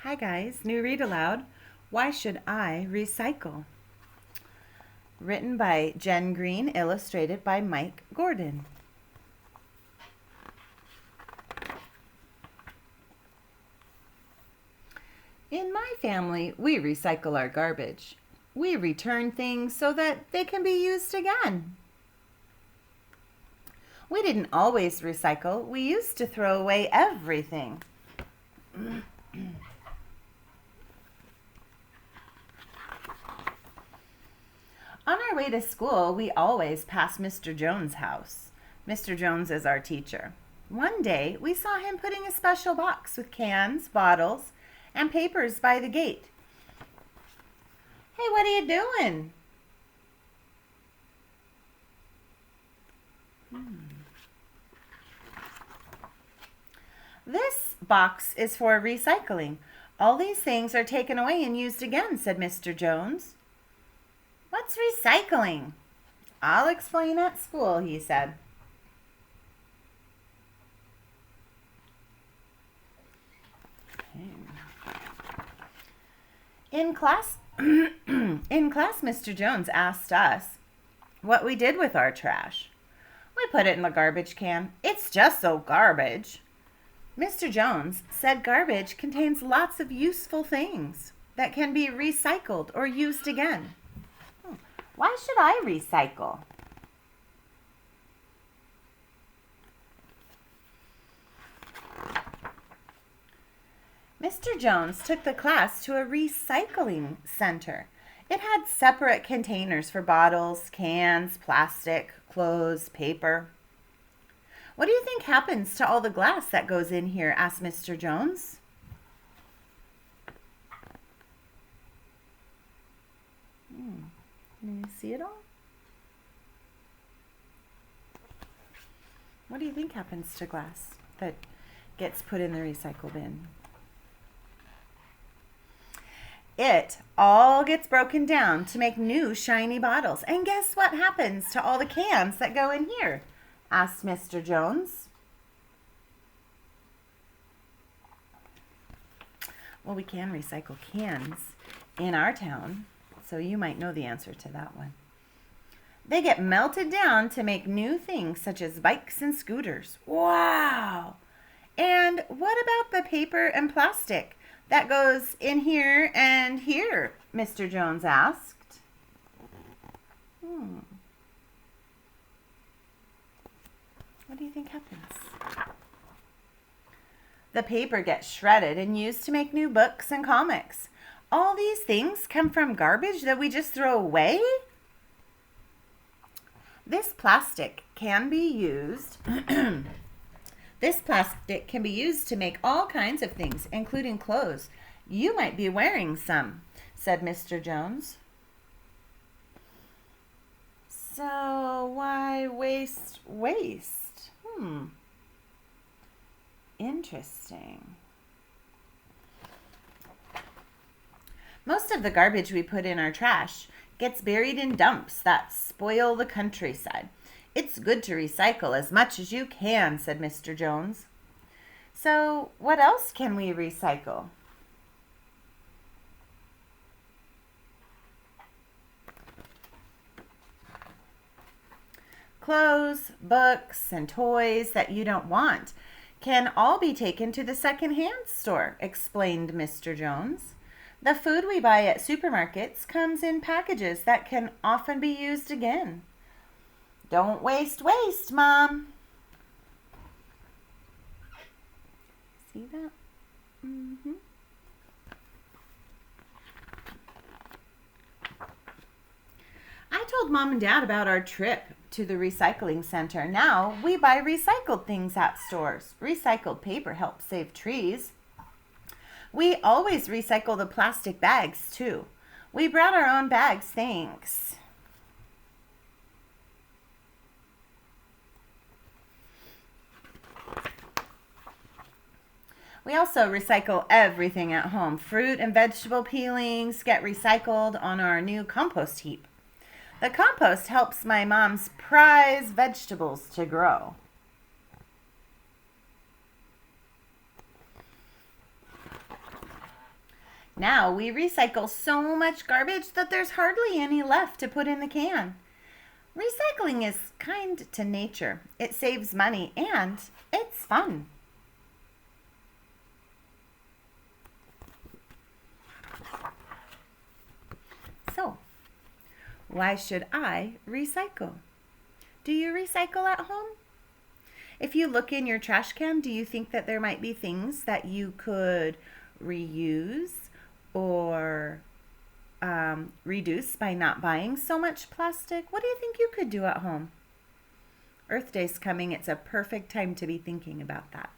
Hi guys, new read aloud. Why should I recycle? Written by Jen Green, illustrated by Mike Gordon. In my family, we recycle our garbage. We return things so that they can be used again. We didn't always recycle. We used to throw away everything. On our way to school, we always pass Mr. Jones' house. Mr. Jones is our teacher. One day, we saw him putting a special box with cans, bottles, and papers by the gate. Hey, what are you doing? This box is for recycling. All these things are taken away and used again, said Mr. Jones. What's recycling? I'll explain at school, he said. In class, Mr. Jones asked us what we did with our trash. We put it in the garbage can. It's just so garbage. Mr. Jones said garbage contains lots of useful things that can be recycled or used again. Why should I recycle? Mr. Jones took the class to a recycling center. It had separate containers for bottles, cans, plastic, clothes, paper. What do you think happens to all the glass that goes in here? Asked Mr. Jones. Can you see it all? What do you think happens to glass that gets put in the recycle bin? It all gets broken down to make new shiny bottles. And guess what happens to all the cans that go in here? Asked Mr. Jones. Well, we can recycle cans in our town, so you might know the answer to that one. They get melted down to make new things such as bikes and scooters. Wow! And what about the paper and plastic that goes in here and here? Mr. Jones asked. What do you think happens? The paper gets shredded and used to make new books and comics. All these things come from garbage that we just throw away? This plastic can be used to make all kinds of things, including clothes. You might be wearing some, said Mr. Jones. So why waste? Interesting. Most of the garbage we put in our trash gets buried in dumps that spoil the countryside. It's good to recycle as much as you can, said Mr. Jones. So what else can we recycle? Clothes, books, and toys that you don't want can all be taken to the second-hand store, explained Mr. Jones. The food we buy at supermarkets comes in packages that can often be used again. Don't waste, Mom. See that? I told Mom and Dad about our trip to the recycling center. Now we buy recycled things at stores. Recycled paper helps save trees. We always recycle the plastic bags too. We brought our own bags, thanks. We also recycle everything at home. Fruit and vegetable peelings get recycled on our new compost heap. The compost helps my mom's prized vegetables to grow. Now we recycle so much garbage that there's hardly any left to put in the can. Recycling is kind to nature. It saves money and it's fun. So, why should I recycle? Do you recycle at home? If you look in your trash can, do you think that there might be things that you could reuse or reduce by not buying so much plastic? What do you think you could do at home? Earth Day's coming. It's a perfect time to be thinking about that.